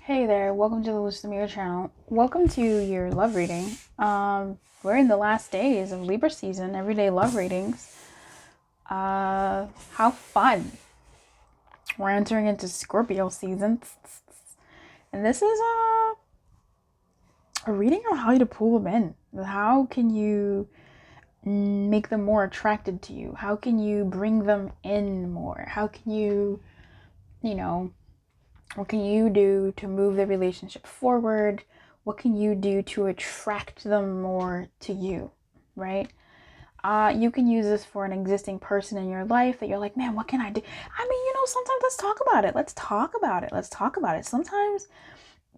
Hey there, welcome to the Luz Lumiére channel. Welcome to your love reading. We're in the last days of Libra season, everyday love readings. How fun. We're entering into Scorpio season. And this is a reading on how to pull them in. How can you make them more attracted to you? How can you bring them in more? How can you, what can you do to move the relationship forward? What can you do to attract them more to you, right? You can use this for an existing person in your life that you're like, man, what can I do? I mean, sometimes let's talk about it. Let's talk about it. Sometimes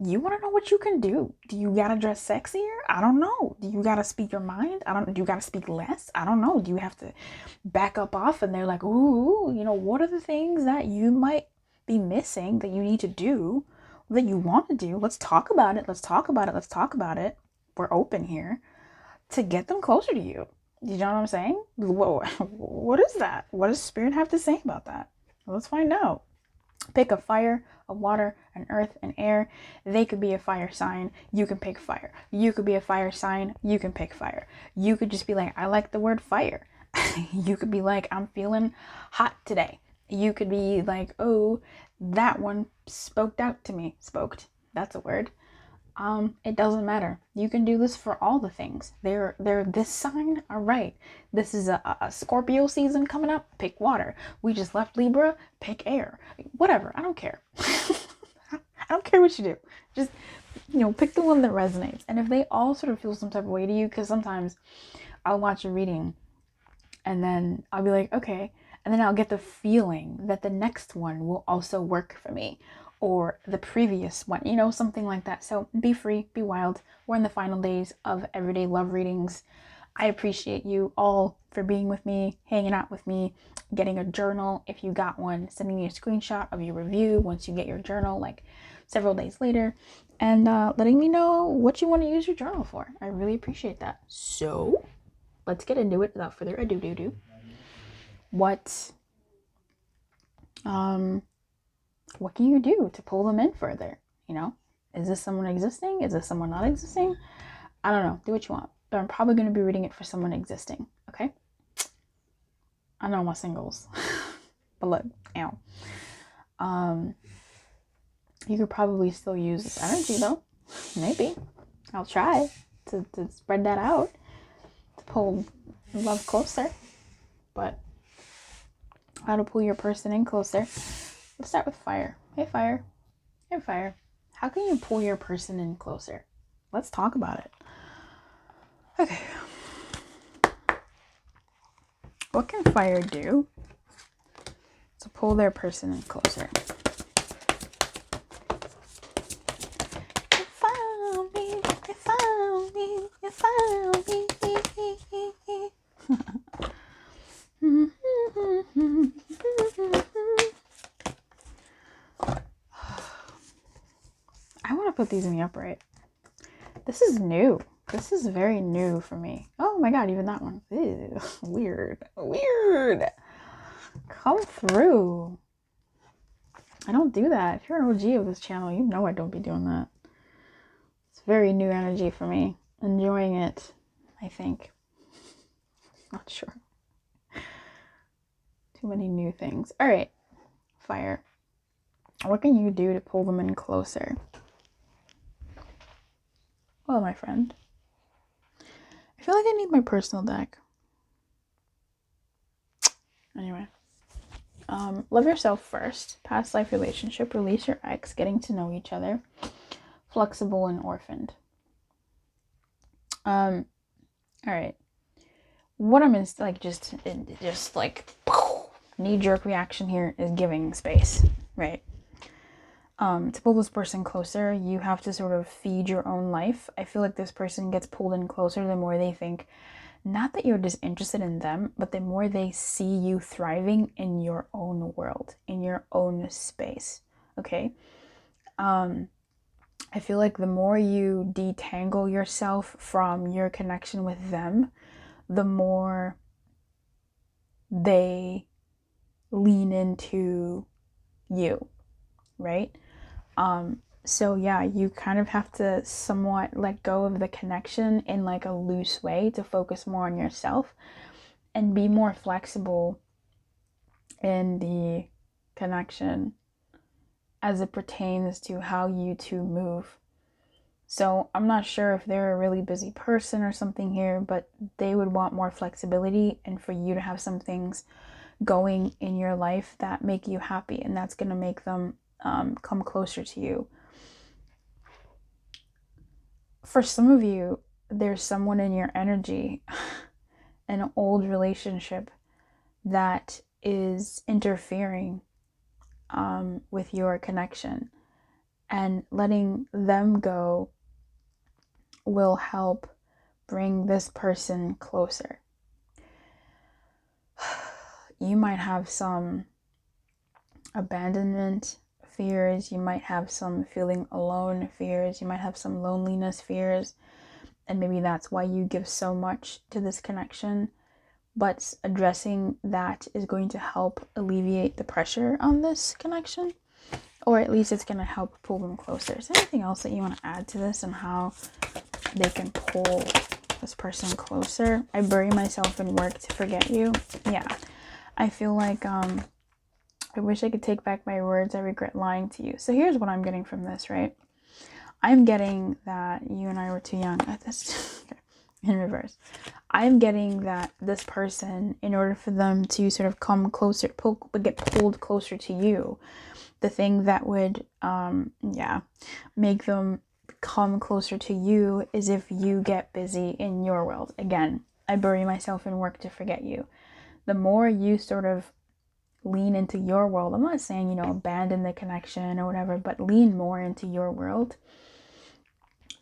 you want to know what you can do. Do you got to dress sexier? I don't know. Do you got to speak your mind? Do you got to speak less? I don't know. Do you have to back up off? And they're like, ooh, what are the things that you might be missing that you need to do, that you want to do? Let's talk about it. Let's talk about it. Let's talk about it. We're open here to get them closer to you. You know what I'm saying? Whoa, what is that? What does Spirit have to say about that? Let's find out. Pick a fire, a water, an earth, an air. They could be a fire sign. You can pick fire. You could be a fire sign. You can pick fire. You could just be like, I like the word fire. You could be like, I'm feeling hot today. You could be like, oh, that one spoked out to me. Spoked. That's a word. It doesn't matter. You can do this for all the things. They're this sign. All right. This is a Scorpio season coming up. Pick water. We just left Libra. Pick air. Whatever. I don't care. I don't care what you do. Just, pick the one that resonates. And if they all sort of feel some type of way to you, because sometimes I'll watch a reading and then I'll be like, okay. And then I'll get the feeling that the next one will also work for me, or the previous one, something like that. So be free, be wild. We're in the final days of everyday love readings. I appreciate you all for being with me, hanging out with me, getting a journal if you got one, sending me a screenshot of your review once you get your journal, like several days later, and letting me know what you want to use your journal for. I really appreciate that. So let's get into it without further ado. What can you do to pull them in further? Is this someone existing? Is this someone not existing? I don't know. Do what you want. But I'm probably going to be reading it for someone existing. Okay? I know my singles. But look, you could probably still use this energy though. Maybe. I'll try to spread that out, to pull love closer. But how to pull your person in closer? Let's start with fire. Hey, fire. Hey, fire. How can you pull your person in closer? Let's talk about it. Okay. What can fire do to pull their person in closer? You found me. You found me. You found me. I want to put these in the upright. This is new. This is very new for me. Oh my god, even that one. Ew, weird. Come through. I don't do that. If you're an OG of this channel, you know I don't be doing that. It's very new energy for me. Enjoying it, I think. Not sure. Too many new things. All right, fire. What can you do to pull them in closer? Well, my friend, I feel like I need my personal deck. Anyway, love yourself first. Past life relationship. Release your ex. Getting to know each other. Flexible and orphaned. All right. What I'm like, just like knee-jerk reaction here is giving space, right? To pull this person closer, you have to sort of feed your own life. I feel like this person gets pulled in closer the more they think, not that you're disinterested in them, but the more they see you thriving in your own world, in your own space, okay? I feel like the more you detangle yourself from your connection with them, the more they lean into you, right? So yeah, you kind of have to somewhat let go of the connection in like a loose way to focus more on yourself and be more flexible in the connection as it pertains to how you two move. So I'm not sure if they're a really busy person or something here, but they would want more flexibility and for you to have some things going in your life that make you happy, and that's going to make them come closer to you. For some of you, there's someone in your energy, an old relationship that is interfering with your connection, and letting them go will help bring this person closer. You might have some abandonment fears, you might have some feeling alone fears, you might have some loneliness fears, and maybe that's why you give so much to this connection. But addressing that is going to help alleviate the pressure on this connection, or at least it's going to help pull them closer. Is there anything else that you want to add to this and how they can pull this person closer? I bury myself in work to forget you. Yeah, I feel like I wish I could take back my words. I regret lying to you. So here's what I'm getting from this, right? I'm getting that you and I were too young at this. In reverse, I'm getting that this person, in order for them to sort of come closer, get pulled closer to you, the thing that would make them come closer to you is if you get busy in your world. Again, I bury myself in work to forget you. The more you sort of lean into your world, I'm not saying, abandon the connection or whatever, but lean more into your world,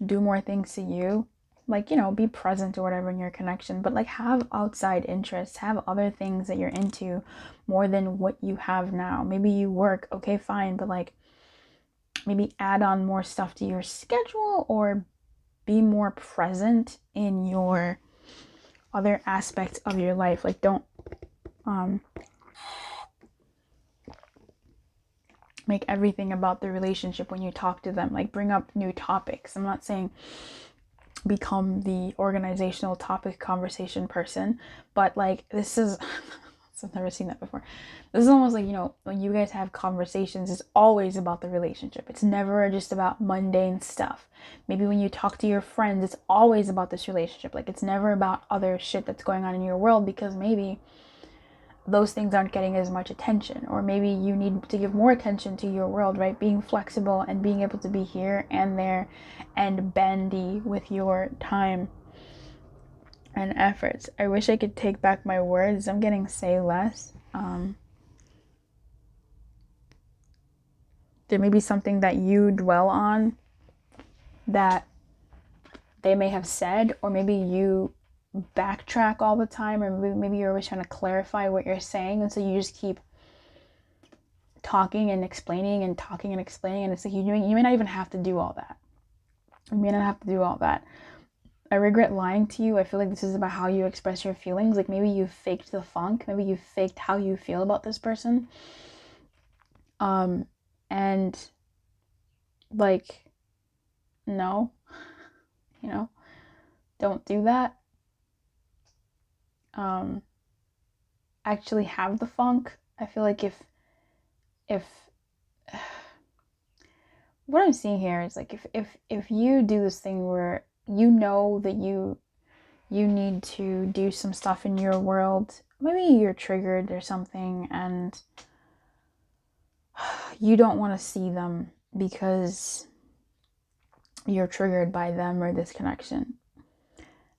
do more things to you, like, be present or whatever in your connection, but like have outside interests, have other things that you're into more than what you have now. Maybe you work, okay, fine, but like maybe add on more stuff to your schedule or be more present in your other aspects of your life. Like don't make everything about the relationship when you talk to them. Like bring up new topics. I'm not saying become the organizational topic conversation person, but like this is I've never seen that before. This is almost like, when you guys have conversations, it's always about the relationship. It's never just about mundane stuff. Maybe when you talk to your friends, it's always about this relationship. Like it's never about other shit that's going on in your world, because maybe those things aren't getting as much attention, or maybe you need to give more attention to your world, right? Being flexible and being able to be here and there and bendy with your time and efforts. I wish I could take back my words. I'm getting say less. There may be something that you dwell on that they may have said, or maybe you backtrack all the time, or maybe you're always trying to clarify what you're saying, and so you just keep talking and explaining and talking and explaining, and it's like you may not even have to do all that. You may not have to do all that. I regret lying to you. I feel like this is about how you express your feelings. Like maybe you faked the funk. Maybe you faked how you feel about this person. And like, no, don't do that. Actually have the funk. I feel like if what I'm seeing here is like if you do this thing where you know that you need to do some stuff in your world, maybe you're triggered or something, and you don't want to see them because you're triggered by them or this connection,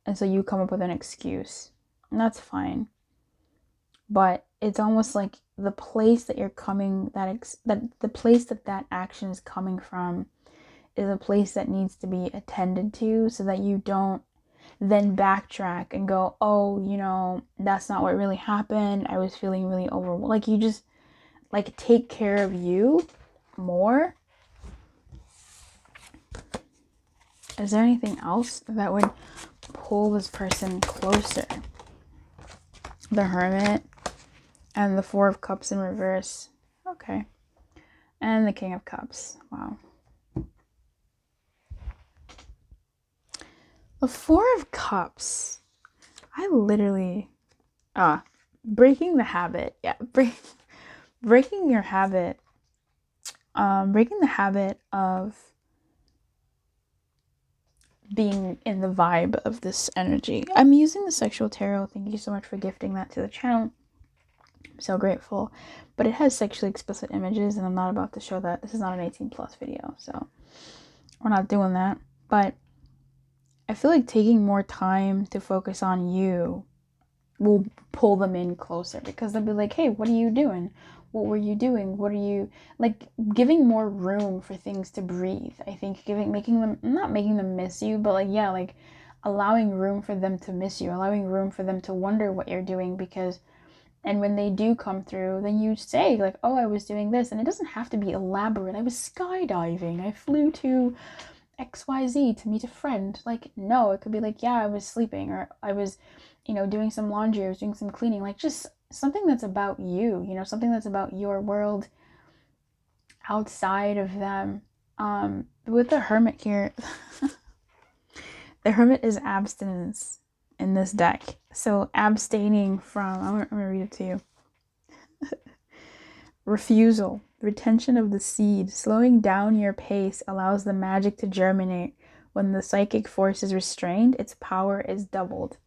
and so you come up with an excuse, and that's fine. But it's almost like the place that you're coming, the place that action is coming from is a place that needs to be attended to, so that you don't then backtrack and go, oh, that's not what really happened. I was feeling really overwhelmed. Like you just like take care of you more. Is there anything else that would pull this person closer? The Hermit and the Four of Cups in reverse. Okay. And the King of Cups. Wow. The Four of Cups. I literally... breaking the habit. Yeah, breaking your habit. Breaking the habit of being in the vibe of this energy. I'm using the sexual tarot. Thank you so much for gifting that to the channel. I'm so grateful. But it has sexually explicit images, and I'm not about to show that. This is not an 18 plus video, so we're not doing that. But I feel like taking more time to focus on you will pull them in closer, because they'll be like, hey, what are you doing? What were you doing? What are you, like, giving more room for things to breathe. I think making them, not making them miss you, but like, yeah, like allowing room for them to miss you, allowing room for them to wonder what you're doing, because, and when they do come through, then you say like, oh, I was doing this, and it doesn't have to be elaborate. I was skydiving. I flew to XYZ to meet a friend. Like, no, it could be like, yeah, I was sleeping, or I was, doing some laundry, I was doing some cleaning, like just something that's about you, something that's about your world outside of them. With the Hermit here, the Hermit is abstinence in this deck. So abstaining from, I'm gonna read it to you. Refusal, retention of the seed, slowing down your pace allows the magic to germinate. When the psychic force is restrained, its power is doubled.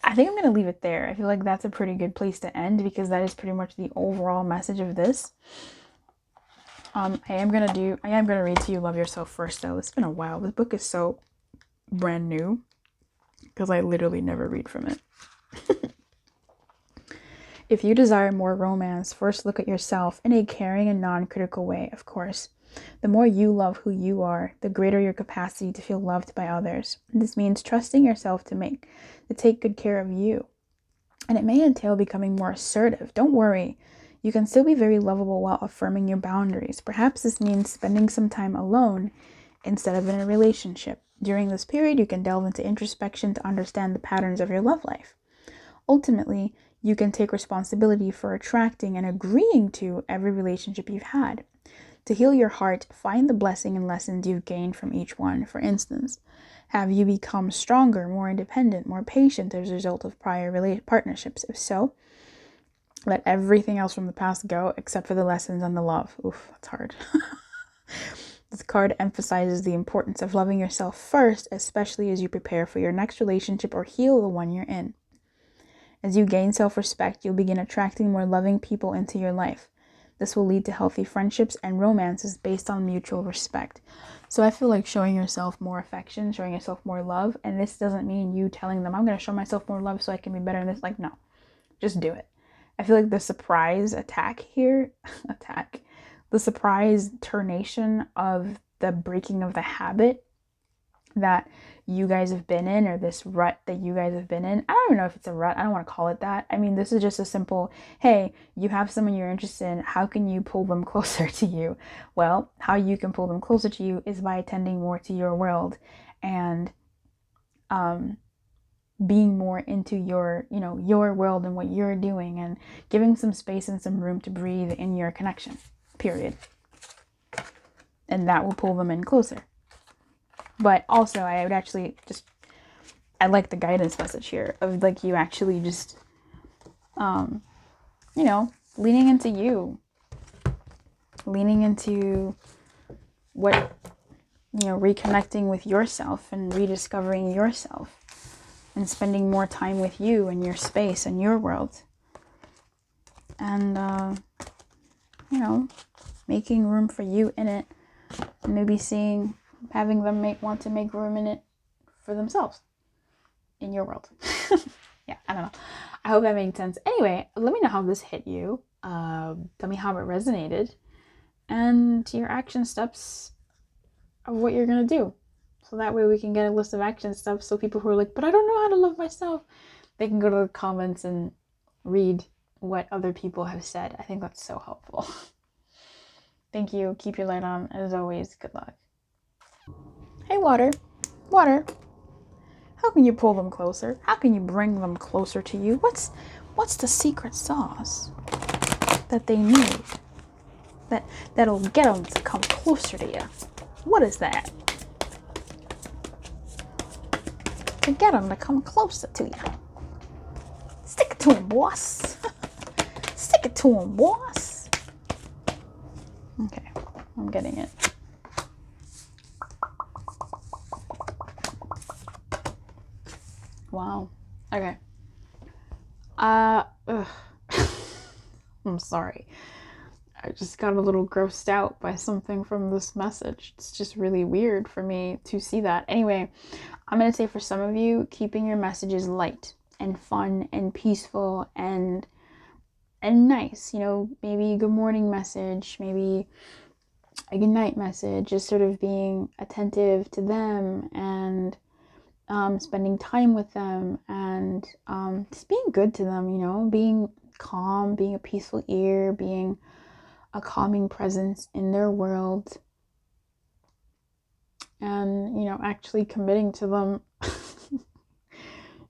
I think I'm going to leave it there. I feel like that's a pretty good place to end, because that is pretty much the overall message of this. I am going to read to you Love Yourself First, though. It's been a while. This book is so brand new, because I literally never read from it. If you desire more romance, first look at yourself in a caring and non-critical way, of course. The more you love who you are, the greater your capacity to feel loved by others. This means trusting yourself to take good care of you. And it may entail becoming more assertive. Don't worry. You can still be very lovable while affirming your boundaries. Perhaps this means spending some time alone instead of in a relationship. During this period, you can delve into introspection to understand the patterns of your love life. Ultimately, you can take responsibility for attracting and agreeing to every relationship you've had. To heal your heart, find the blessing and lessons you've gained from each one. For instance, have you become stronger, more independent, more patient as a result of prior partnerships? If so, let everything else from the past go except for the lessons and the love. Oof, that's hard. This card emphasizes the importance of loving yourself first, especially as you prepare for your next relationship or heal the one you're in. As you gain self-respect, you'll begin attracting more loving people into your life. This will lead to healthy friendships and romances based on mutual respect. So I feel like showing yourself more affection, showing yourself more love, and this doesn't mean you telling them, I'm going to show myself more love so I can be better in this. Like, no, just do it. I feel like the surprise the surprise turnation of the breaking of the habit that you guys have been in, or this rut that you guys have been in. I don't even know if it's a rut. I don't want to call it that. I mean, this is just a simple, hey, you have someone you're interested in. How can you pull them closer to you? Well, how you can pull them closer to you is by attending more to your world and being more into your world and what you're doing, and giving some space and some room to breathe in your connection, period. And that will pull them in closer. But also, I would actually I like the guidance message here of like you actually just, leaning into you, leaning into what, reconnecting with yourself and rediscovering yourself and spending more time with you and your space and your world. And, making room for you in it, and maybe having them want to make room in it for themselves in your world. Yeah, I don't know. I hope that made sense. Anyway, let me know how this hit you. Tell me how it resonated and your action steps of what you're going to do. So that way we can get a list of action steps, so people who are like, but I don't know how to love myself, they can go to the comments and read what other people have said. I think that's so helpful. Thank you. Keep your light on. As always, good luck. Hey, water. How can you pull them closer? How can you bring them closer to you? What's the secret sauce that they need that'll get them to come closer to you? What is that? to get them to come closer to you. Stick it to him, boss. Stick it to him, boss. Okay, I'm getting it. Wow. Okay. I'm sorry. I just got a little grossed out by something from this message. It's just really weird for me to see that. Anyway, I'm going to say for some of you, keeping your messages light and fun and peaceful and nice. You know, maybe a good morning message, maybe a good night message, just sort of being attentive to them and spending time with them and just being good to them, you know, being calm, being a peaceful ear, being a calming presence in their world, and, you know, actually committing to them,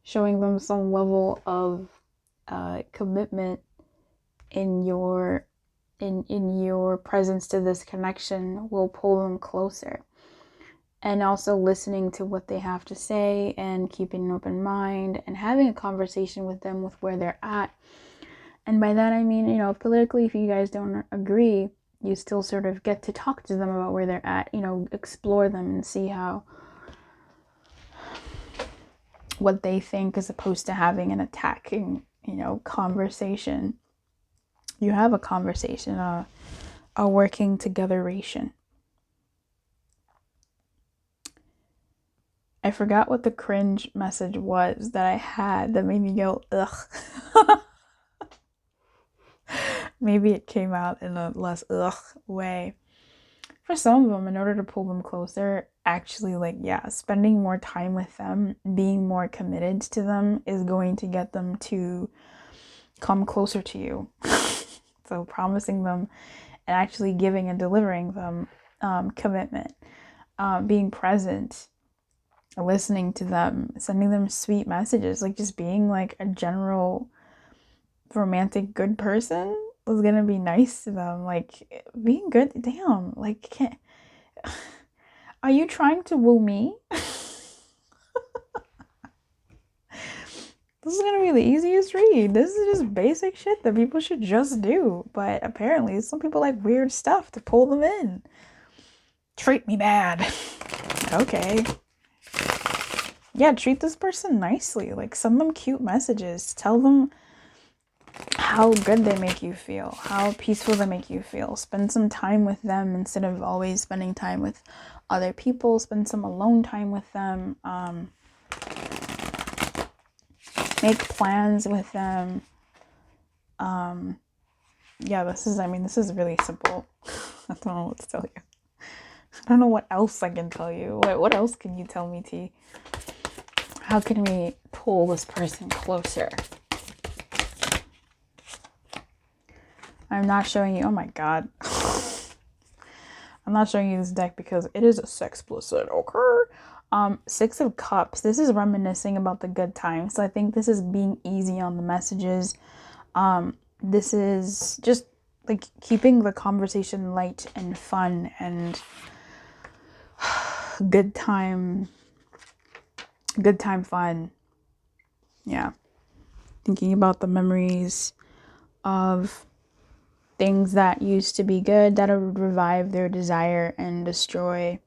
showing them some level of commitment in your presence to this connection will pull them closer. And also listening to what they have to say and keeping an open mind and having a conversation with them with where they're at. And by that I mean, you know, politically, if you guys don't agree, you still sort of get to talk to them about where they're at, you know, explore them and see how, what they think, as opposed to having an attacking, you know, conversation. You have a conversation, a working together-ration. I forgot what the cringe message was that I had that made me go, ugh. Maybe it came out in a less ugh way. For some of them, in order to pull them closer, actually, like, yeah, spending more time with them, being more committed to them is going to get them to come closer to you. So promising them and actually giving and delivering them commitment, being present, listening to them, sending them sweet messages, like just being like a general romantic good person was gonna be nice to them. Like, being good, damn, like, can't, are you trying to woo me? This is gonna be the easiest read. This is just basic shit that people should just do, but apparently some people like weird stuff to pull them in. Treat me bad. Okay. Yeah, treat this person nicely. Like, send them cute messages. Tell them how good they make you feel, how peaceful they make you feel. Spend some time with them instead of always spending time with other people. Spend some alone time with them. Make plans with them. Yeah, this is really simple. I don't know what to tell you. I don't know what else I can tell you. What else can you tell me, T? How can we pull this person closer? I'm not showing you, oh my god. I'm not showing you this deck because it is a sexplicit, okay? 6 of Cups. This is reminiscing about the good times. So I think this is being easy on the messages. This is just like keeping the conversation light and fun and good time fun. Yeah. Thinking about the memories of things that used to be good that would revive their desire and destroy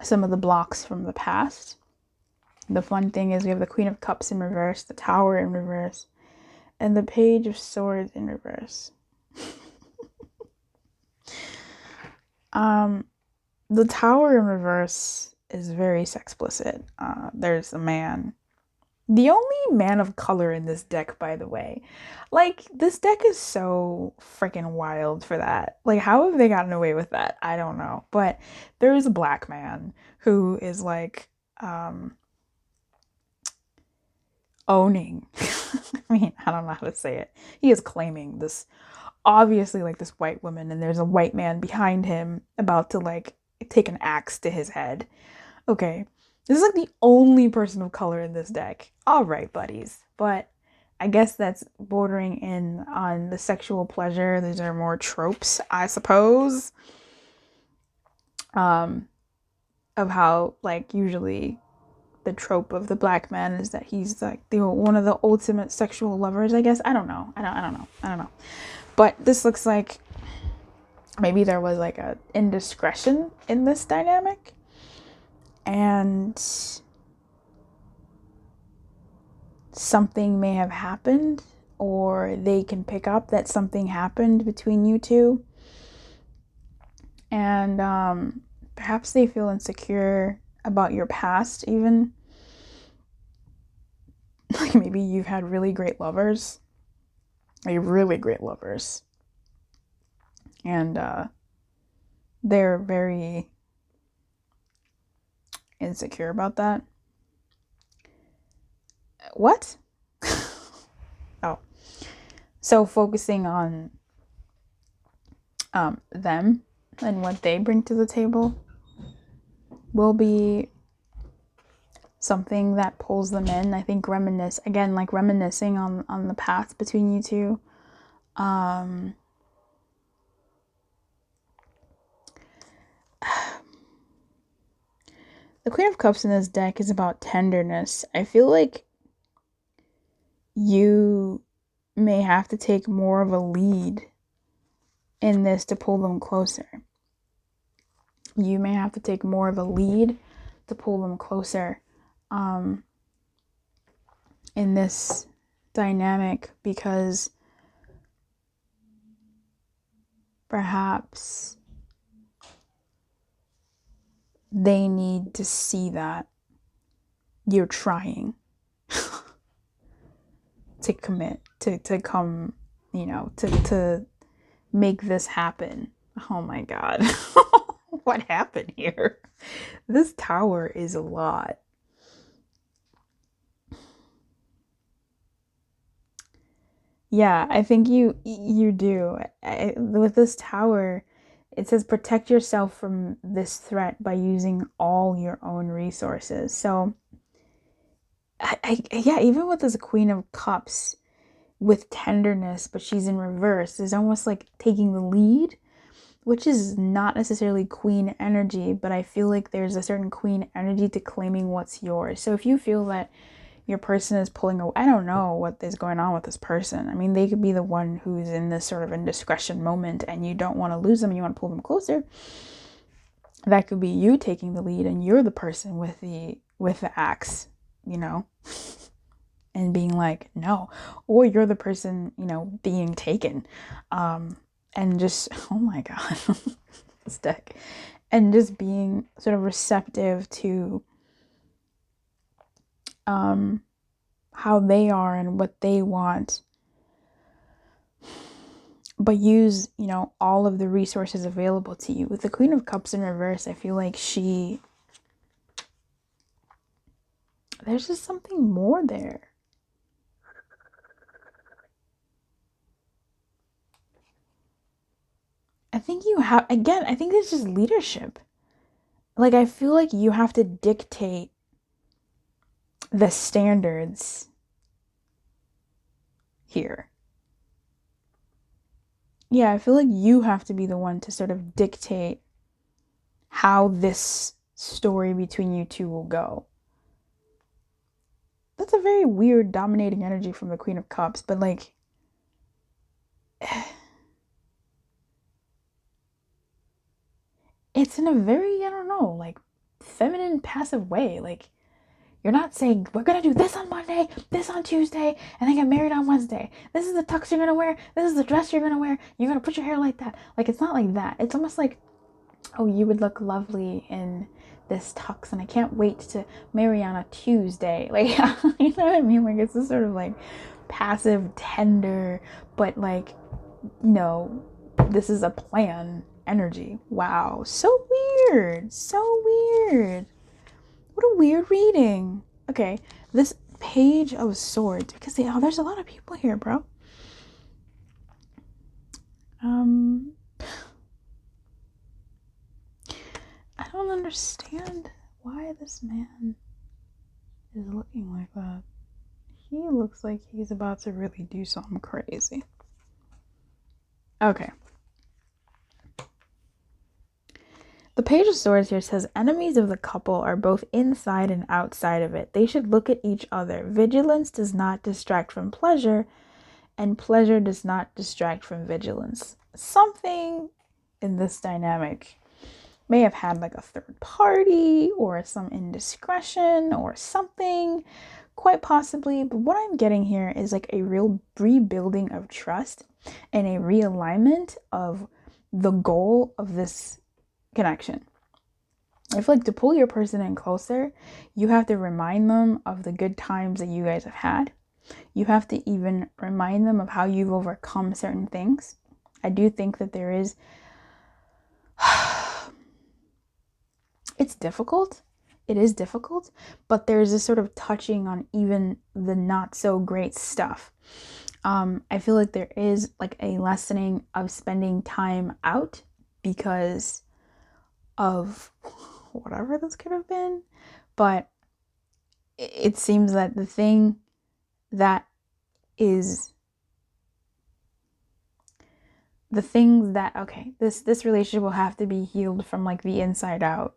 some of the blocks from the past. The fun thing is we have the Queen of Cups in reverse, the Tower in reverse, and the Page of Swords in reverse. The Tower in reverse is very sexplicit. There's a man. The only man of color in this deck, by the way. Like, this deck is so freaking wild for that. Like, how have they gotten away with that? I don't know. But there is a black man who is like, owning. I mean, I don't know how to say it. He is claiming this, obviously, like, this white woman, and there's a white man behind him about to, like, take an axe to his head. Okay. This is like the only person of color in this deck. All right, buddies. But I guess that's bordering in on the sexual pleasure. These are more tropes, I suppose. Of how, like, usually the trope of the black man is that he's like one of the ultimate sexual lovers, I guess. I don't know. But this looks like maybe there was like a indiscretion in this dynamic, and something may have happened, or they can pick up that something happened between you two, and perhaps they feel insecure about your past, even. Like maybe you've had really great lovers, and they're very insecure about that. What? Oh, so focusing on them and what they bring to the table will be something that pulls them in. I think reminiscing on the past between you two. The Queen of Cups in this deck is about tenderness. I feel like you may have to take more of a lead in this to pull them closer. You may have to take more of a lead to pull them closer in this dynamic, because perhaps they need to see that you're trying to commit, to come, to make this happen. Oh my God. What happened here? This tower is a lot. Yeah, I think you do. With this tower, it says protect yourself from this threat by using all your own resources. So, yeah, even with this Queen of Cups with tenderness, but she's in reverse, is almost like taking the lead, which is not necessarily queen energy, but I feel like there's a certain queen energy to claiming what's yours. So if you feel that your person is pulling away, I don't know what is going on with this person. I mean, they could be the one who's in this sort of indiscretion moment and you don't want to lose them and you want to pull them closer. That could be you taking the lead and you're the person with the axe, and being like, no. Or you're the person, being taken. And just, oh my God, this deck. And just being sort of receptive to how they are and what they want. But use, all of the resources available to you. With the Queen of Cups in reverse, I feel like there's just something more there. I think it's just leadership. Like, I feel like you have to dictate the standards here. Yeah, I feel like you have to be the one to sort of dictate how this story between you two will go. That's a very weird dominating energy from the Queen of Cups, but like, it's in a very, I don't know, like feminine, passive way. Like, you're not saying, we're going to do this on Monday, this on Tuesday, and then get married on Wednesday. This is the tux you're going to wear. This is the dress you're going to wear. You're going to put your hair like that. Like, it's not like that. It's almost like, oh, you would look lovely in this tux, and I can't wait to marry on a Tuesday. Like, you know what I mean? Like, it's this sort of like passive, tender, but like, this is a plan energy. Wow. So weird. So weird. What a weird reading. Okay, this Page of Swords, because there's a lot of people here, bro. I don't understand why this man is looking like that. He looks like he's about to really do something crazy. Okay. The Page of Swords here says enemies of the couple are both inside and outside of it. They should look at each other. Vigilance does not distract from pleasure, and pleasure does not distract from vigilance. Something in this dynamic may have had like a third party or some indiscretion or something, quite possibly. But what I'm getting here is like a real rebuilding of trust and a realignment of the goal of this connection. I feel like to pull your person in closer, you have to remind them of the good times that you guys have had. You have to even remind them of how you've overcome certain things. I do think that there is it's difficult. It is difficult, but there's this sort of touching on even the not so great stuff. I feel like there is like a lessening of spending time out because of whatever this could have been. But it seems that the thing that is the things that, okay, this relationship will have to be healed from like the inside out.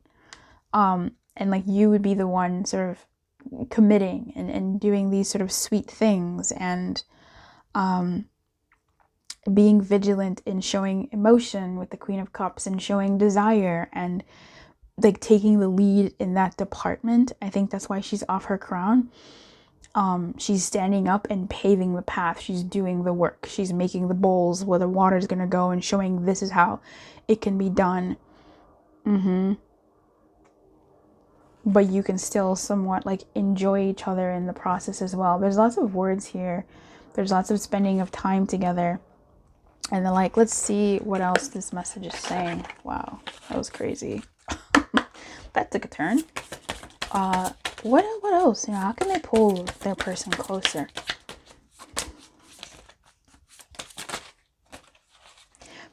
And like you would be the one sort of committing and doing these sort of sweet things and being vigilant in showing emotion with the Queen of Cups and showing desire and like taking the lead in that department. I think that's why she's off her crown. She's standing up and paving the path. She's doing the work. She's making the bowls where the water is going to go and showing this is how it can be done. But you can still somewhat like enjoy each other in the process as well. There's lots of words here. There's lots of spending of time together. And then like, let's see what else this message is saying. Wow, that was crazy. That took a turn. What else? You know, how can they pull their person closer?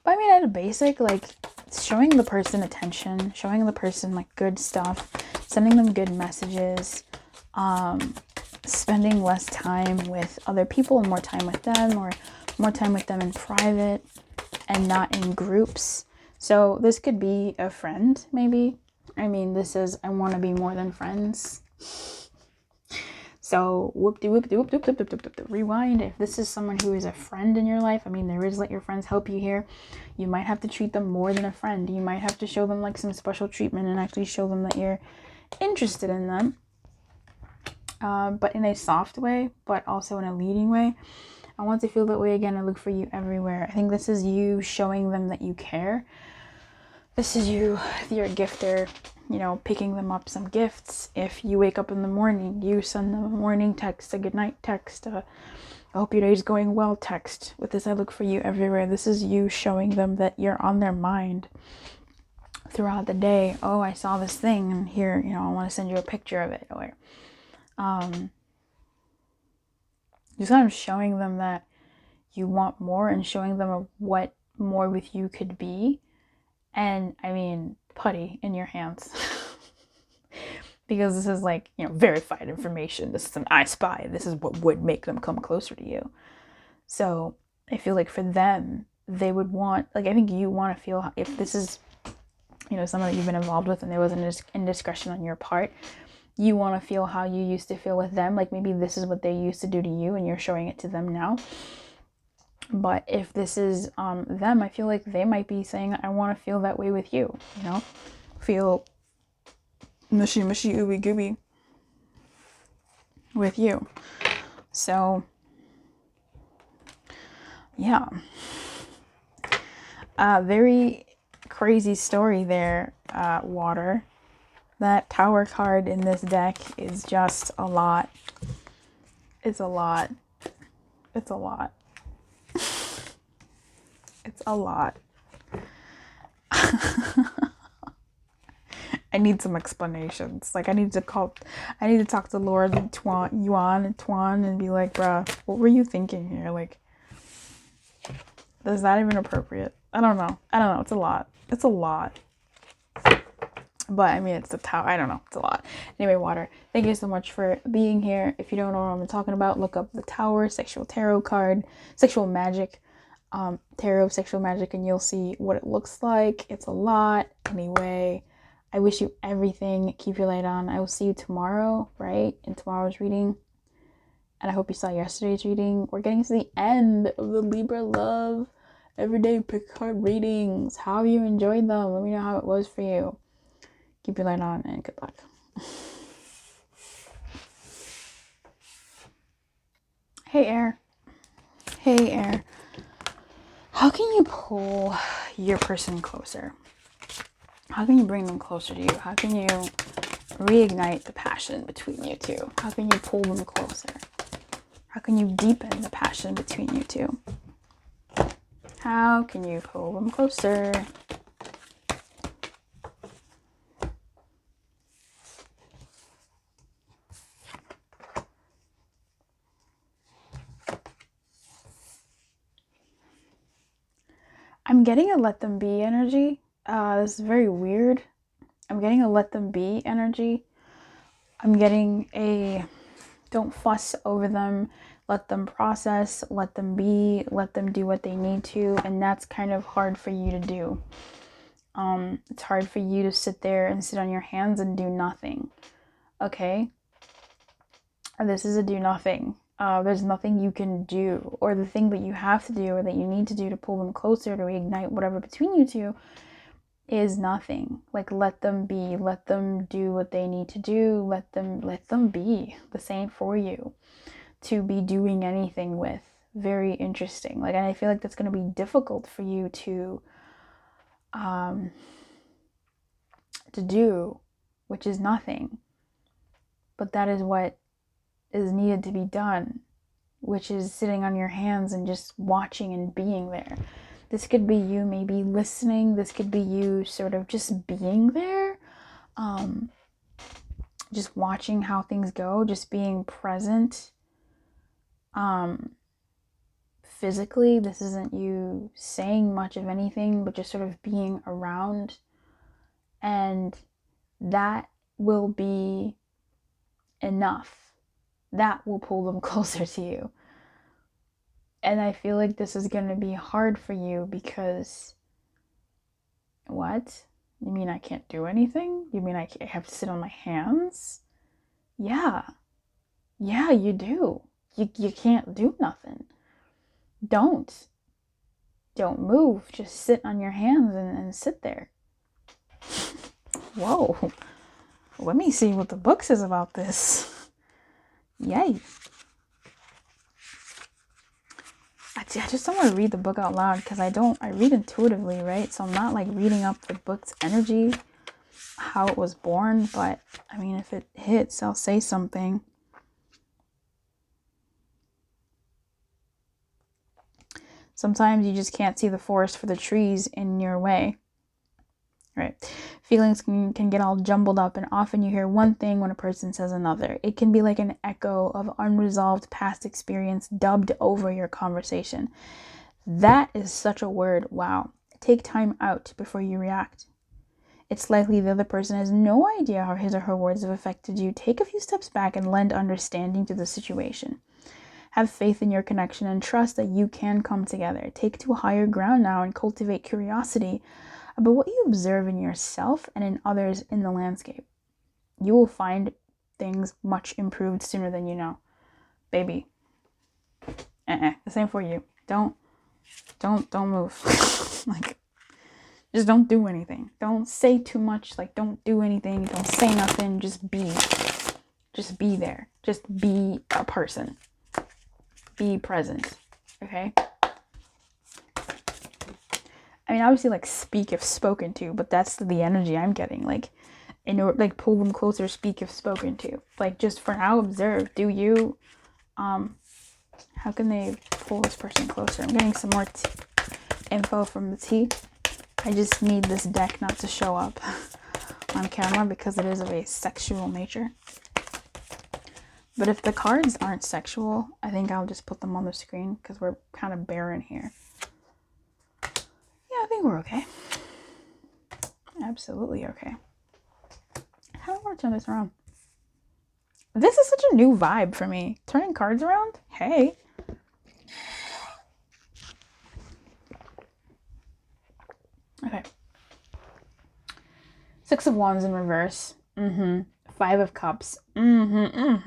But I mean, at a basic, like showing the person attention, showing the person like good stuff, sending them good messages, spending less time with other people and more time with them, or more time with them in private and not in groups. So this could be a friend, maybe. I mean, this is, I want to be more than friends. So rewind. If this is someone who is a friend in your life, I mean, there is let your friends help you here. You might have to treat them more than a friend. You might have to show them like some special treatment and actually show them that you're interested in them. But in a soft way, but also in a leading way. I want to feel that way again. I look for you everywhere. I think this is you showing them that you care. This is you, if you're a gifter, you know, picking them up some gifts. If you wake up in the morning, you send them a morning text, a good night text, I hope your day's going well text. With this, I look for you everywhere. This is you showing them that you're on their mind throughout the day. Oh, I saw this thing and here, you know, I want to send you a picture of it. Or just kind of showing them that you want more and showing them what more with you could be. And I mean, putty in your hands. Because this is like, you know, verified information. This is an I Spy. This is what would make them come closer to you. So I feel like for them, they would want, like, I think you want to feel, if this is, you know, someone that you've been involved with and there was an indiscretion on your part, you want to feel how you used to feel with them. Like maybe this is what they used to do to you and you're showing it to them now. But if this is them, I feel like they might be saying, I want to feel that way with you, you know? Feel mushy, ooey gooey with you. So, yeah. Very crazy story there, Water. That Tower card in this deck is just a lot. It's a lot. It's a lot. It's a lot. I need some explanations. Like I need to talk to Lord Yuan and be like, bruh, what were you thinking here? Like, is that even appropriate? I don't know. It's a lot. It's a lot. But I mean, it's the tower. I don't know. It's a lot. Anyway, Water, thank you so much for being here. If you don't know what I'm talking about, look up the Tower, sexual tarot card, sexual magic. Tarot of Sexual Magic and you'll see what it looks like. It's a lot. Anyway, I wish you everything. Keep your light on. I will see you tomorrow, right? In tomorrow's reading. And I hope you saw yesterday's reading. We're getting to the end of the Libra Love Everyday Pick Card readings. How have you enjoyed them? Let me know how it was for you. Keep your light on and good luck. Hey, Air. Hey, Air. How can you pull your person closer? How can you bring them closer to you? How can you reignite the passion between you two? How can you pull them closer? How can you deepen the passion between you two? How can you pull them closer? I'm getting a let them be energy. This is very weird. I'm getting a let them be energy. I'm getting a don't fuss over them. Let them process, let them be, let them do what they need to. And that's kind of hard for you to do. It's hard for you to sit there and sit on your hands and do nothing. Okay? This is a do nothing. There's nothing you can do, or the thing that you have to do or that you need to do to pull them closer, to reignite whatever between you two, is nothing. Like, let them be, let them do what they need to do, let them be. This ain't for you to be doing anything with. Very interesting. Like, and I feel like that's going to be difficult for you to do, which is nothing. But that is what is needed to be done, which is sitting on your hands and just watching and being there. This could be you maybe listening. This could be you sort of just being there, just watching how things go, just being present. Physically, this isn't you saying much of anything, but just sort of being around, and that will be enough. That will pull them closer to you. And I feel like this is going to be hard for you because, what? You mean I can't do anything? You mean I have to sit on my hands? Yeah, you do. You can't do nothing. Don't move. Just sit on your hands and sit there. Whoa. Let me see what the book says about this. Yay. I just don't want to read the book out loud because I read intuitively, right? So I'm not like reading up the book's energy, how it was born, but I mean, if it hits, I'll say something. Sometimes you just can't see the forest for the trees in your way, right? Feelings can get all jumbled up, and often you hear one thing when a person says another. It can be like an echo of unresolved past experience dubbed over your conversation. That is such a word. Wow. Take time out before you react. It's likely the other person has no idea how his or her words have affected you. Take a few steps back and lend understanding to the situation. Have faith in your connection and trust that you can come together. Take to a higher ground now and cultivate curiosity about what you observe in yourself and in others in the landscape. You will find things much improved sooner than you know. Baby. This ain't for you. Don't move. Like, just don't do anything. Don't say too much. Like, don't do anything. Don't say nothing. Just be. Just be there. Just be a person. Be present. Okay? I mean, obviously, like, speak if spoken to, but that's the energy I'm getting. Like, in order, like, pull them closer, speak if spoken to. Like, just for now, observe. Do you, how can they pull this person closer? I'm getting some more info from the tea. I just need this deck not to show up on camera because it is of a sexual nature. But if the cards aren't sexual, I think I'll just put them on the screen because we're kind of barren here. Yeah, I think we're okay. Absolutely okay. How do I want to turn this around? This is such a new vibe for me. Turning cards around? Hey. Six of Wands in reverse. Five of Cups. And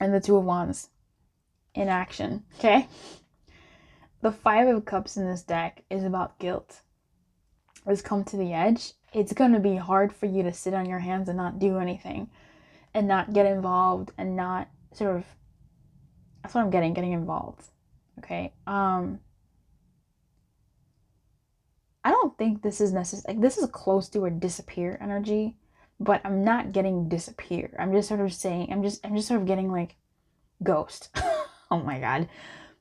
the Two of Wands in action. Okay? The Five of Cups in this deck is about guilt. It's come to the edge. It's going to be hard for you to sit on your hands and not do anything and not get involved and not sort of, that's what I'm getting involved. Okay? I don't think this is necessary. Like, this is close to a disappear energy, but I'm not getting disappear. I'm just sort of saying, I'm just sort of getting like ghost. Oh my God.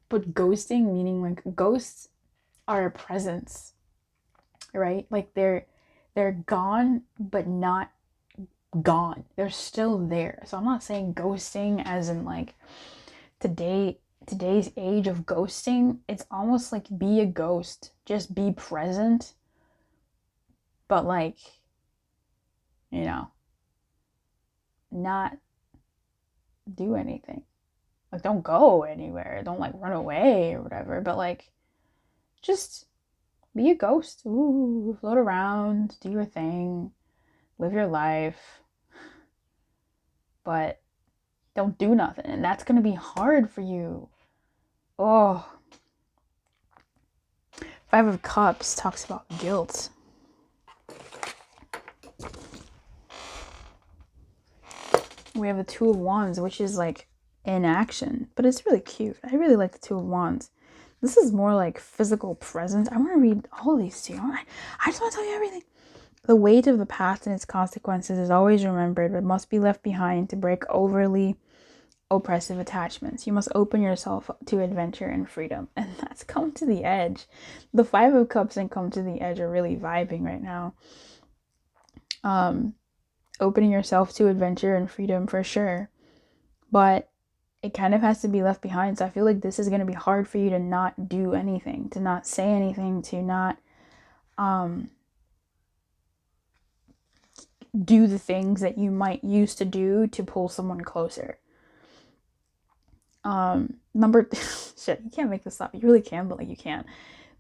But ghosting, meaning like ghosts are a presence, right? Like they're gone, but not gone. They're still there. So I'm not saying ghosting as in like today's age of ghosting. It's almost like be a ghost, just be present, but like, you know, not do anything. Like, don't go anywhere, don't like run away or whatever, but like just be a ghost. Ooh, float around, do your thing, live your life, but don't do nothing. And that's gonna be hard for you. Oh, Five of Cups talks about guilt. We have the Two of Wands, which is like in action, but it's really cute. I really like the Two of Wands. This is more like physical presence. I want to read all of these to you. I just want to tell you everything. The weight of the past and its consequences is always remembered, but must be left behind to break overly oppressive attachments. You must open yourself to adventure and freedom. And that's come to the edge. The Five of Cups and come to the edge are really vibing right now. Opening yourself to adventure and freedom for sure. But it kind of has to be left behind. So I feel like this is going to be hard for you to not do anything, to not say anything, to not do the things that you might used to do to pull someone closer. Shit, you can't make this up. You really can, but like you can't.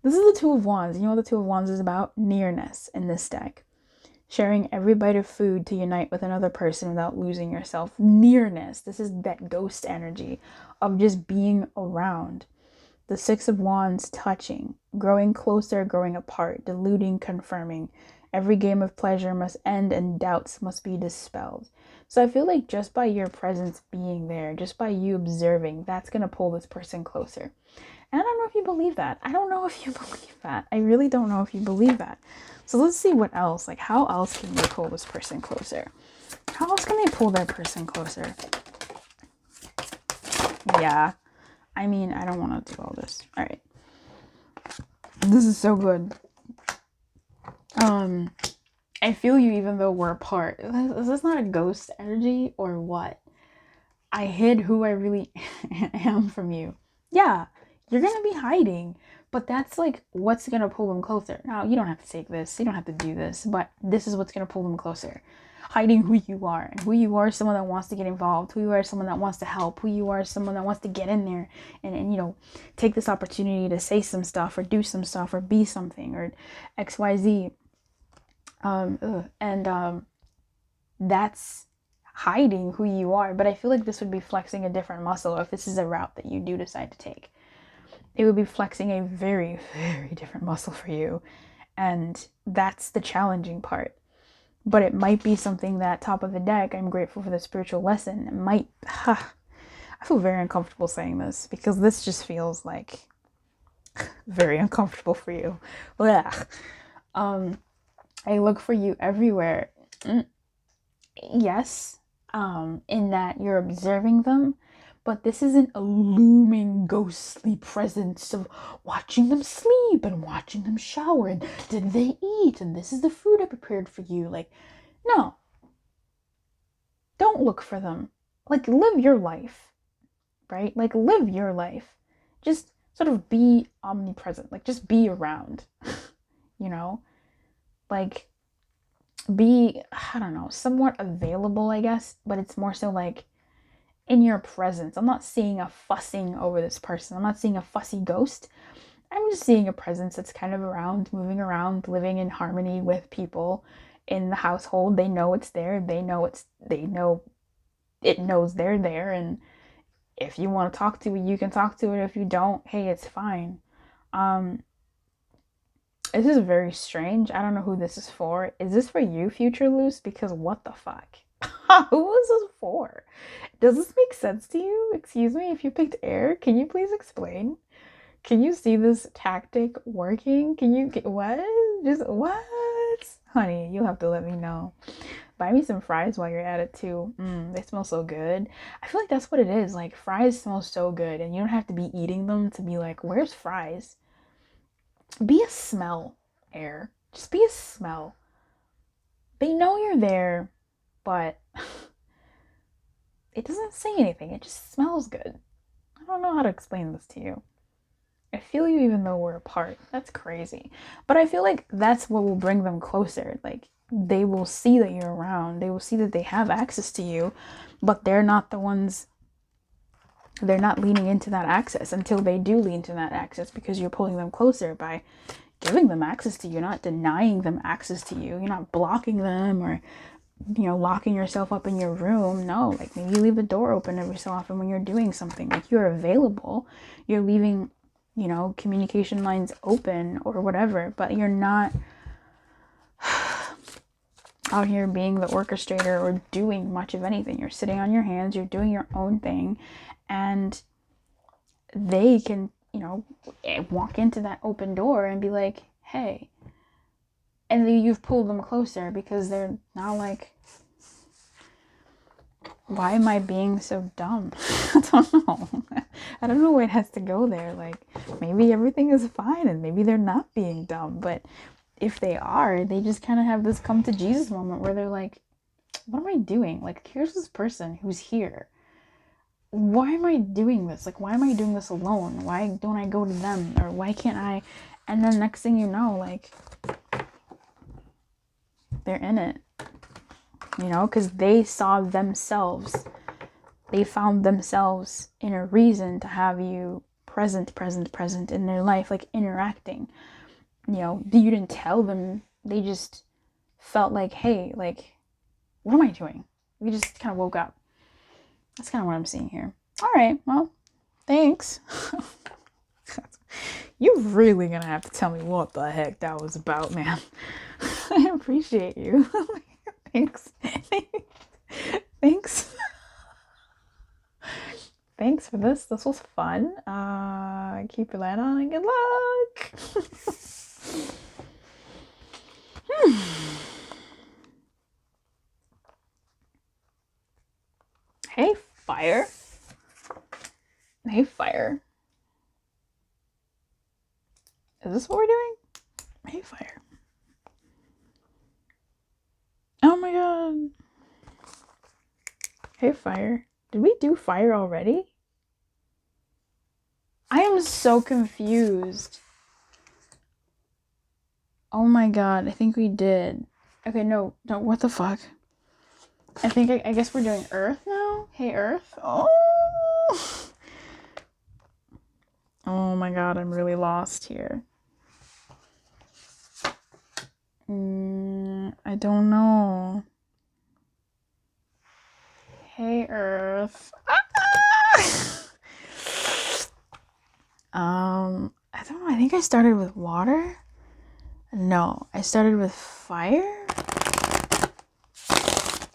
This is the Two of Wands. You know what the Two of Wands is about? Nearness in this deck. Sharing every bite of food to unite with another person without losing yourself. Nearness. This is that ghost energy of just being around. The Six of Wands, touching, growing closer, growing apart, deluding, confirming. Every game of pleasure must end and doubts must be dispelled. So I feel like just by your presence being there, just by you observing, that's going to pull this person closer. And I don't know if you believe that. I don't know if you believe that. I really don't know if you believe that. So let's see what else. Like, how else can they pull this person closer? How else can they pull their person closer? Yeah. I mean, I don't want to do all this. All right. This is so good. I feel you even though we're apart. Is this not a ghost energy or what? I hid who I really am from you. Yeah, you're going to be hiding. But that's like what's going to pull them closer. Now, you don't have to take this. You don't have to do this. But this is what's going to pull them closer. Hiding who you are. And who you are is someone that wants to get involved. Who you are is someone that wants to help. Who you are is someone that wants to get in there and you know, take this opportunity to say some stuff or do some stuff or be something or XYZ. That's hiding who you are. But I feel like this would be flexing a different muscle if this is a route that you do decide to take. It would be flexing a very, very different muscle for you. And that's the challenging part. But it might be something that, top of the deck, I'm grateful for the spiritual lesson. It might, I feel very uncomfortable saying this because this just feels like very uncomfortable for you. Blech. I look for you everywhere. Yes, in that you're observing them, but this isn't a looming ghostly presence of watching them sleep and watching them shower and did they eat and this is the food I prepared for you. Like, no. Don't look for them. Like, live your life, right? Like, live your life. Just sort of be omnipresent. Like, just be around, you know? Like, be, I don't know, somewhat available, I guess, but it's more so like in your presence. I'm not seeing a fussing over this person. I'm not seeing a fussy ghost. I'm just seeing a presence that's kind of around, moving around, living in harmony with people in the household. They know it's there. They know it knows they're there. And if you want to talk to it, you can talk to it. If you don't, hey, it's fine. This is very strange. I don't know who this is for. Is this for you, future Luz? Because what the fuck? Who is this for? Does this make sense to you? Excuse me, if you picked air, can you please explain? Can you see this tactic working? Can you get what? Just what? Honey, you'll have to let me know. Buy me some fries while you're at it too. They smell so good. I feel like that's what it is. Like, fries smell so good, and you don't have to be eating them to be like, where's fries? Be a smell, air. Just be a smell. They know you're there, but it doesn't say anything. It just smells good. I don't know how to explain this to you. I feel you even though we're apart. That's crazy. But I feel like that's what will bring them closer. Like, they will see that you're around. They will see that they have access to you, but they're not the ones, they're not leaning into that access until they do lean to that access, because you're pulling them closer by giving them access to you. You're not denying them access to you. You're not blocking them or, locking yourself up in your room. No, like, maybe you leave the door open every so often when you're doing something. Like, you're available. You're leaving, communication lines open or whatever, but you're not out here being the orchestrator or doing much of anything. You're sitting on your hands, you're doing your own thing, and they can, walk into that open door and be like, hey, and then you've pulled them closer, because they're now like, why am I being so dumb? I don't know. I don't know where it has to go there. Like, maybe everything is fine and maybe they're not being dumb. But if they are, they just kind of have this come to Jesus moment where they're like, what am I doing? Like, here's this person who's here. Why am I doing this? Like, why am I doing this alone? Why don't I go to them? Or why can't I? And then next thing you know, like, they're in it. Because they saw themselves. They found themselves in a reason to have you present in their life, like, interacting. You didn't tell them. They just felt like, hey, like, what am I doing? We just kind of woke up. That's kind of what I'm seeing here. All right, well, thanks. You're really gonna have to tell me what the heck that was about, man. I appreciate you. Thanks. Thanks. Thanks for this. This was fun. Keep your light on and good luck. Hey, fire. Hey, fire. Is this what we're doing? Hey, fire. Oh my god. Hey, fire. Did we do fire already? I am so confused. Oh my god, I think we did. Okay, no, what the fuck? I guess we're doing Earth now? Hey, Earth? Oh my god, I'm really lost here. I don't know. Hey, Earth. I don't know. I think I started with water. No, I started with fire.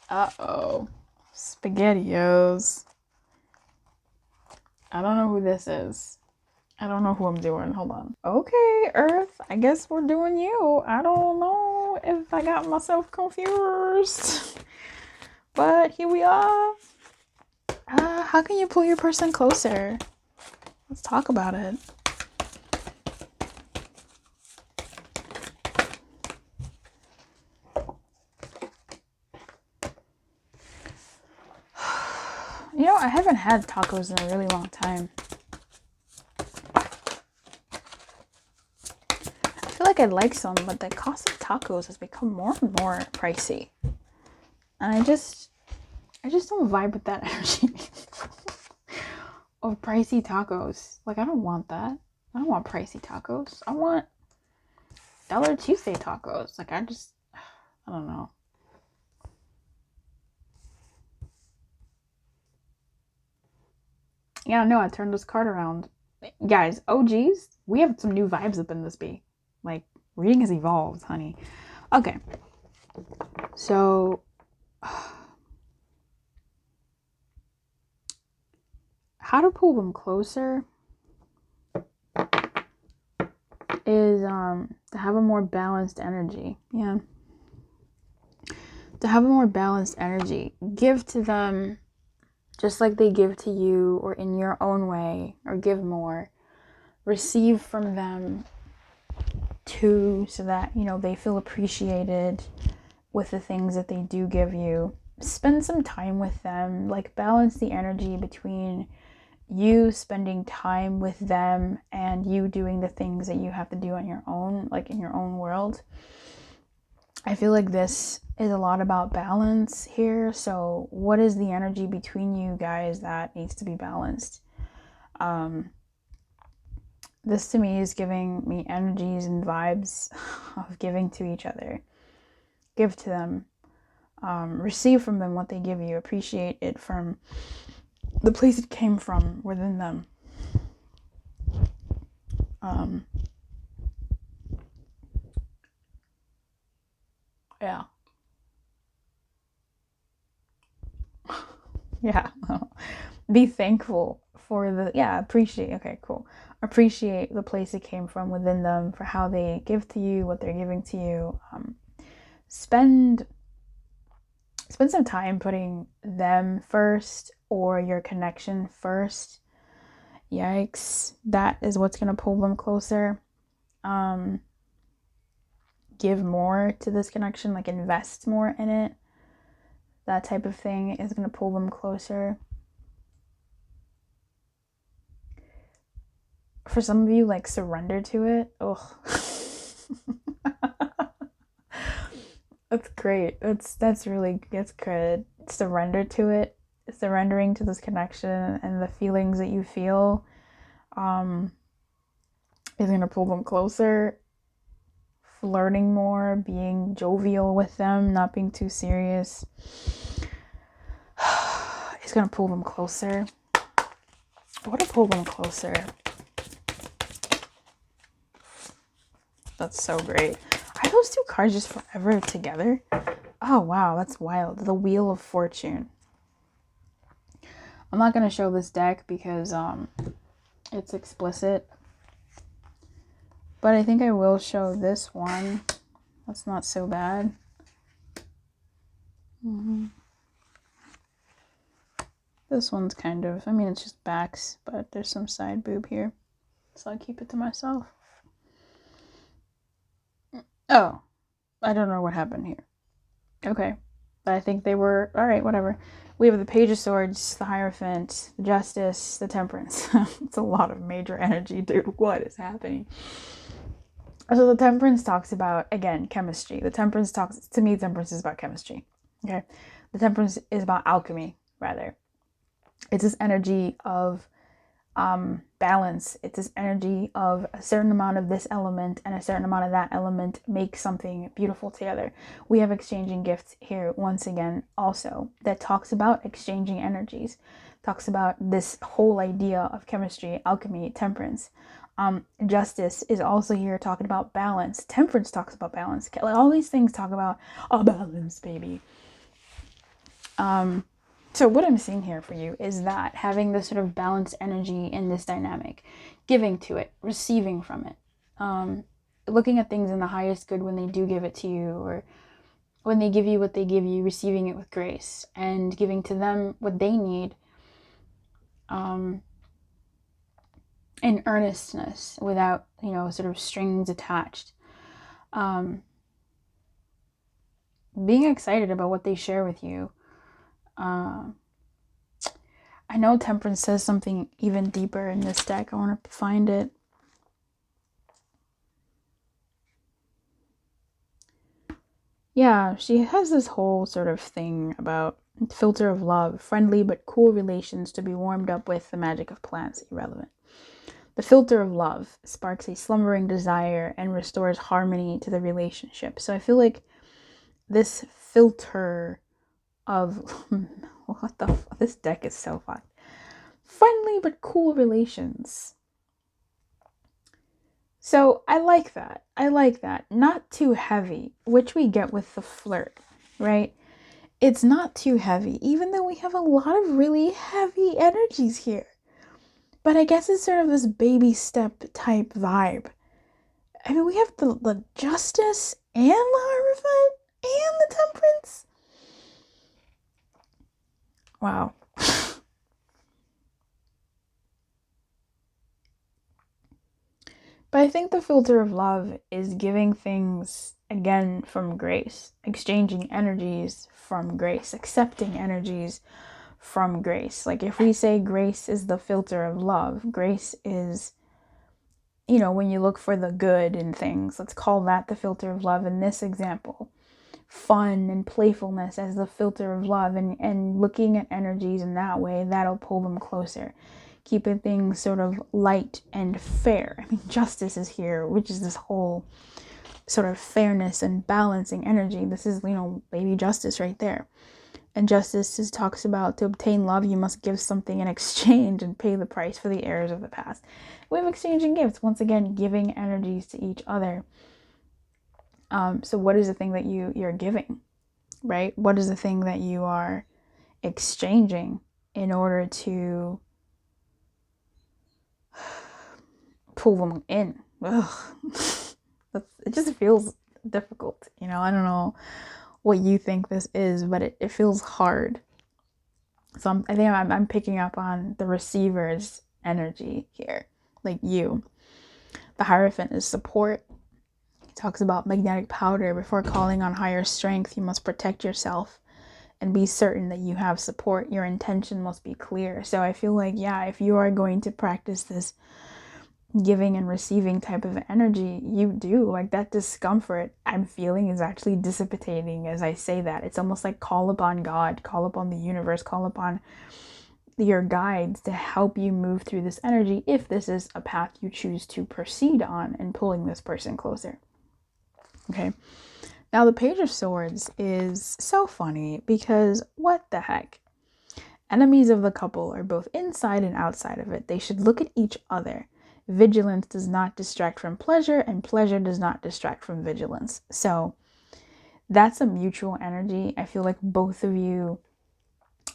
Uh-oh. SpaghettiOs. I don't know who this is. I don't know who I'm doing. Hold on. Okay, Earth. I guess we're doing you. I don't know if I got myself confused. But here we are. How can you pull your person closer? Let's talk about it. I haven't had tacos in a really long time. I feel like I'd like some, but the cost of tacos has become more and more pricey. And I just don't vibe with that energy of pricey tacos. Like, I don't want that. I don't want pricey tacos. I want Dollar Tuesday tacos. Like, I don't know. Yeah, no, I turned this card around. Guys, OGs, we have some new vibes up in this bee. Like, reading has evolved, honey. Okay. So, how to pull them closer is to have a more balanced energy. Yeah. To have a more balanced energy. Give to them just like they give to you, or in your own way, or give more. Receive from them too, so that, you know, they feel appreciated with the things that they do give you. Spend some time with them. Like, balance the energy between you spending time with them and you doing the things that you have to do on your own, like in your own world. I feel like this is a lot about balance here. So what is the energy between you guys that needs to be balanced? This to me is giving me energies and vibes of giving to each other. Give to them. Receive from them what they give you. Appreciate it from the place it came from within them. Yeah. Yeah. Be thankful for appreciate. Okay, cool. Appreciate the place it came from within them, for how they give to you, what they're giving to you. Spend some time putting them first, or your connection first. Yikes. That is what's going to pull them closer. Give more to this connection, like invest more in it. That type of thing is going to pull them closer. For some of you, like, surrender to it. Ugh. That's great. That's good. Surrender to it. Surrendering to this connection and the feelings that you feel is going to pull them closer. Flirting more, being jovial with them, not being too serious, is going to pull them closer. What to pull them closer? That's so great. Are those two cards just forever together? Oh, wow, that's wild. The Wheel of Fortune. I'm not going to show this deck because it's explicit. But I think I will show this one. That's not so bad. This one's kind of, I mean, it's just backs, but there's some side boob here. So I keep it to myself. Oh, I don't know what happened here. Okay. I think they were, all right, whatever. We have the Page of Swords, the Hierophant, the Justice, the Temperance. It's a lot of major energy, dude. What is happening? So the Temperance talks about, again, chemistry. Temperance is about chemistry. Okay. The Temperance is about alchemy, rather. It's this energy of balance. It's this energy of a certain amount of this element and a certain amount of that element make something beautiful together. We have exchanging gifts here once again also that talks about exchanging energies, talks about this whole idea of chemistry, alchemy, temperance. Justice is also here talking about balance. Temperance talks about balance. All these things talk about a balance, baby. So what I'm seeing here for you is that having this sort of balanced energy in this dynamic, giving to it, receiving from it, looking at things in the highest good when they do give it to you, or when they give you what they give you, receiving it with grace and giving to them what they need, in earnestness, without, sort of strings attached. Being excited about what they share with you. I know Temperance says something even deeper in this deck. I want to find it. Yeah, she has this whole sort of thing about filter of love, friendly but cool relations to be warmed up with, the magic of plants, irrelevant. The filter of love sparks a slumbering desire and restores harmony to the relationship. So I feel like this filter of this deck is so fun. Friendly but cool relations. So I like that. I like that. Not too heavy, which we get with the flirt, right? It's not too heavy, even though we have a lot of really heavy energies here. But I guess it's sort of this baby step type vibe. I mean, we have the Justice and the Hierophant and the Temperance. Wow. But I think the filter of love is giving things, again, from grace, exchanging energies from grace, accepting energies from grace. Like if we say grace is the filter of love, grace is, you know, when you look for the good in things, let's call that the filter of love in this example. Fun and playfulness as the filter of love, and looking at energies in that way, that'll pull them closer. Keeping things sort of light and fair. I mean, justice is here, which is this whole sort of fairness and balancing energy. This is, you know, baby justice right there. And justice just talks about to obtain love, you must give something in exchange and pay the price for the errors of the past. We have exchanging gifts. Once again, giving energies to each other. So what is the thing that you're giving, right? What is the thing that you are exchanging in order to pull them in? Ugh. It just feels difficult, you know. I don't know what you think this is, but it feels hard. So I think I'm picking up on the receiver's energy here, like you. The Hierophant is support. He talks about magnetic powder. Before calling on higher strength, you must protect yourself and be certain that you have support. Your intention must be clear. So I feel like, yeah, if you are going to practice this giving and receiving type of energy, you do, like, that discomfort I'm feeling is actually dissipating as I say that. It's almost like call upon God, call upon the universe, call upon your guides to help you move through this energy if this is a path you choose to proceed on and pulling this person closer. Okay. Now the Page of Swords is so funny because what the heck? Enemies of the couple are both inside and outside of it. They should look at each other. Vigilance does not distract from pleasure, and pleasure does not distract from vigilance. So that's a mutual energy. I feel like both of you,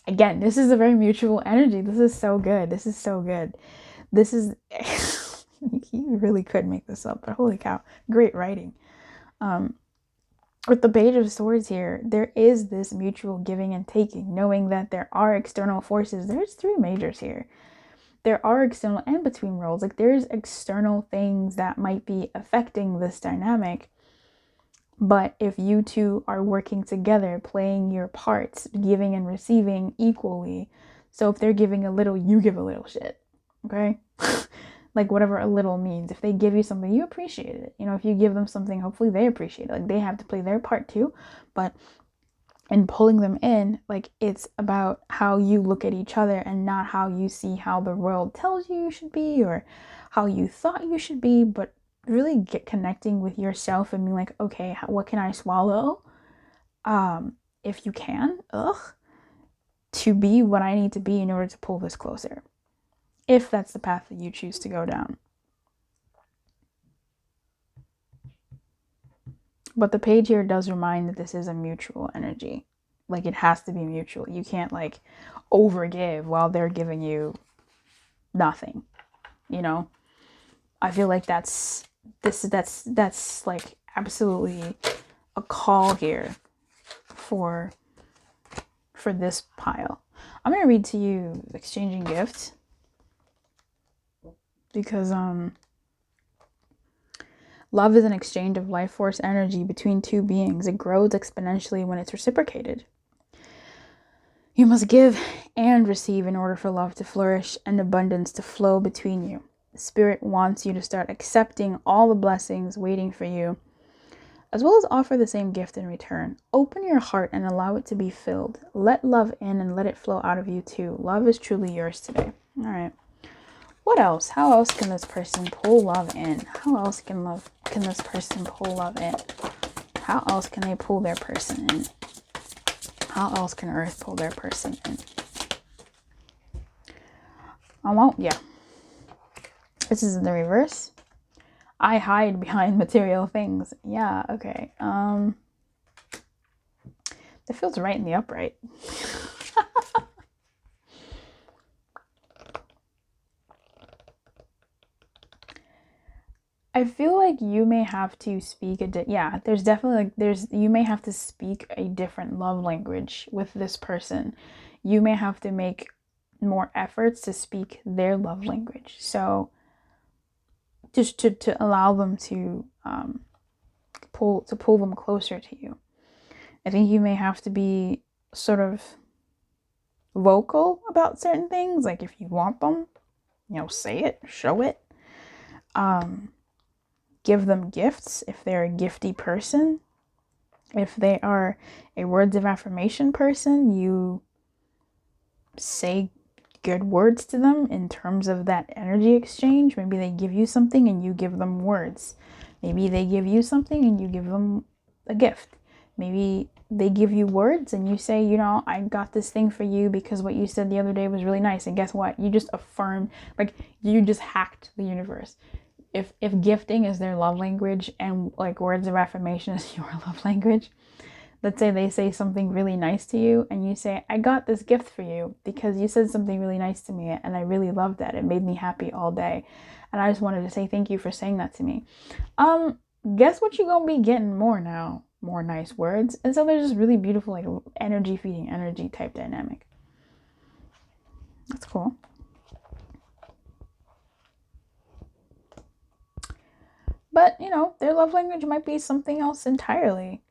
again, this is a very mutual energy. This is so good. This is so good. This is, you really could make this up, but holy cow, great writing. With the Page of Swords here, there is this mutual giving and taking, knowing that there are external forces. There's three majors here. There are external and between worlds. Like there's external things that might be affecting this dynamic. But if you two are working together, playing your parts, giving and receiving equally. So if they're giving a little, you give a little shit. Okay? Like whatever a little means. If they give you something, you appreciate it. You know, if you give them something, hopefully they appreciate it. Like they have to play their part too. But in pulling them in, like it's about how you look at each other and not how you see how the world tells you should be or how you thought you should be, but really get connecting with yourself and being like, okay, what can I swallow? If you can, to be what I need to be in order to pull this closer. If that's the path that you choose to go down. But the page here does remind that this is a mutual energy. Like it has to be mutual. You can't like overgive while they're giving you nothing. You know? I feel like that's like absolutely a call here for this pile. I'm gonna read to you Exchanging Gifts. Because love is an exchange of life force energy between two beings. It grows exponentially when it's reciprocated. You must give and receive in order for love to flourish and abundance to flow between you. The Spirit wants you to start accepting all the blessings waiting for you, as well as offer the same gift in return. Open your heart and allow it to be filled. Let love in and let it flow out of you too. Love is truly yours today. All right. What else? How else can this person pull love in? How else can this person pull love in? How else can they pull their person in? How else can Earth pull their person in? Yeah. This is in the reverse. I hide behind material things. Yeah, okay. That feels right in the upright. I feel like you may have to speak there's definitely you may have to speak a different love language with this person. You may have to make more efforts to speak their love language. So just to allow them to pull them closer to you. I think you may have to be sort of vocal about certain things. Like if you want them, say it, show it. Give them gifts if they're a gifty person. If they are a words of affirmation person, you say good words to them in terms of that energy exchange. Maybe they give you something and you give them words. Maybe they give you something and you give them a gift. Maybe they give you words and you say, I got this thing for you because what you said the other day was really nice. And guess what? You just affirmed, like you just hacked the universe. If gifting is their love language and like words of affirmation is your love language, let's say they say something really nice to you and you say, I got this gift for you because you said something really nice to me and I really loved that. It made me happy all day. And I just wanted to say thank you for saying that to me. Guess what you're going to be getting more now? More nice words. And so there's this really beautiful like energy feeding energy type dynamic. That's cool. But, their love language might be something else entirely.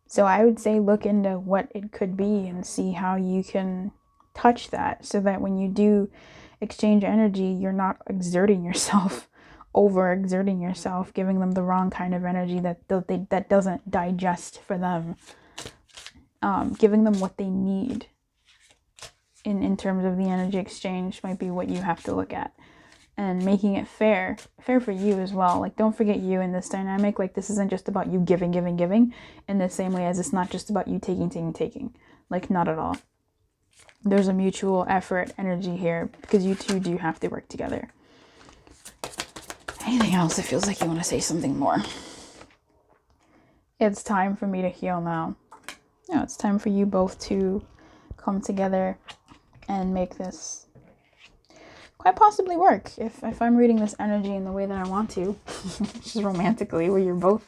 So I would say look into what it could be and see how you can touch that so that when you do exchange energy, you're not exerting yourself, overexerting yourself, giving them the wrong kind of energy that doesn't digest for them. Giving them what they need in terms of the energy exchange might be what you have to look at. And making it fair for you as well. Like, don't forget you in this dynamic. Like, this isn't just about you giving in the same way as it's not just about you taking. Like, not at all. There's a mutual effort energy here because you two do have to work together. Anything else? It feels like you want to say something more. It's time for me to heal now. It's time for you both to come together and make this quite possibly work if I'm reading this energy in the way that I want to, which is romantically, where you're both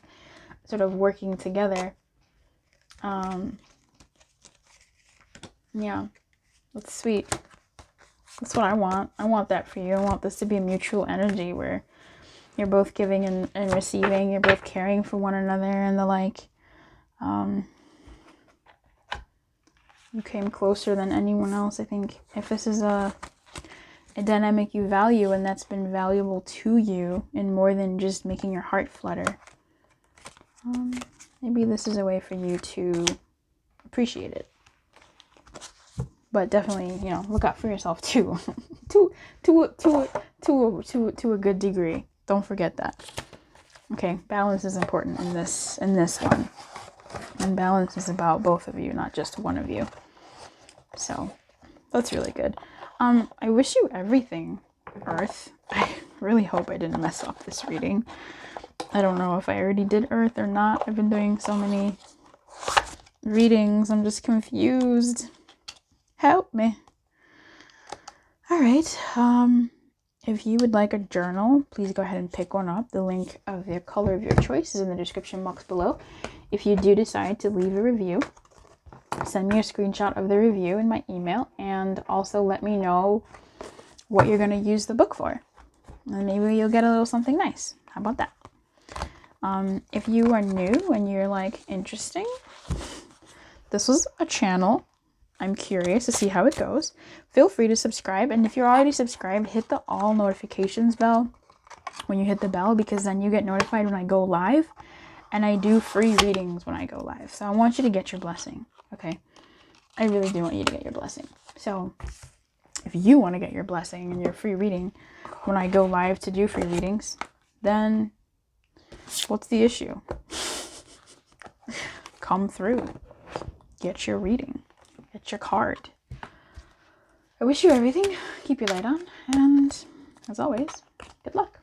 sort of working together. Yeah, that's sweet. That's what I want. I want that for you. I want this to be a mutual energy where you're both giving and receiving. You're both caring for one another and the like. You came closer than anyone else. I think if this is a dynamic you value and that's been valuable to you in more than just making your heart flutter, maybe this is a way for you to appreciate it. But definitely, look out for yourself too, to a good degree. Don't forget that. Okay, balance is important in this one, and balance is about both of you, not just one of you. So that's really good. I wish you everything, Earth. I really hope I didn't mess up this reading. I don't know if I already did Earth or not. I've been doing so many readings. I'm just confused. Help me. All right. If you would like a journal, please go ahead and pick one up. The link of the color of your choice is in the description box below. If you do decide to leave a review, send me a screenshot of the review in my email, and also let me know what you're going to use the book for. And maybe you'll get a little something nice. How about that? If you are new and you're like, interesting, this was a channel. I'm curious to see how it goes. Feel free to subscribe. And if you're already subscribed, hit the all notifications bell when you hit the bell, because then you get notified when I go live. And I do free readings when I go live. So I want you to get your blessing. Okay, I really do want you to get your blessing. So If you want to get your blessing and your free reading when I go live to do free readings, then what's the issue? Come through. Get your reading. Get your card. I wish you everything. Keep your light on. And as always, good luck.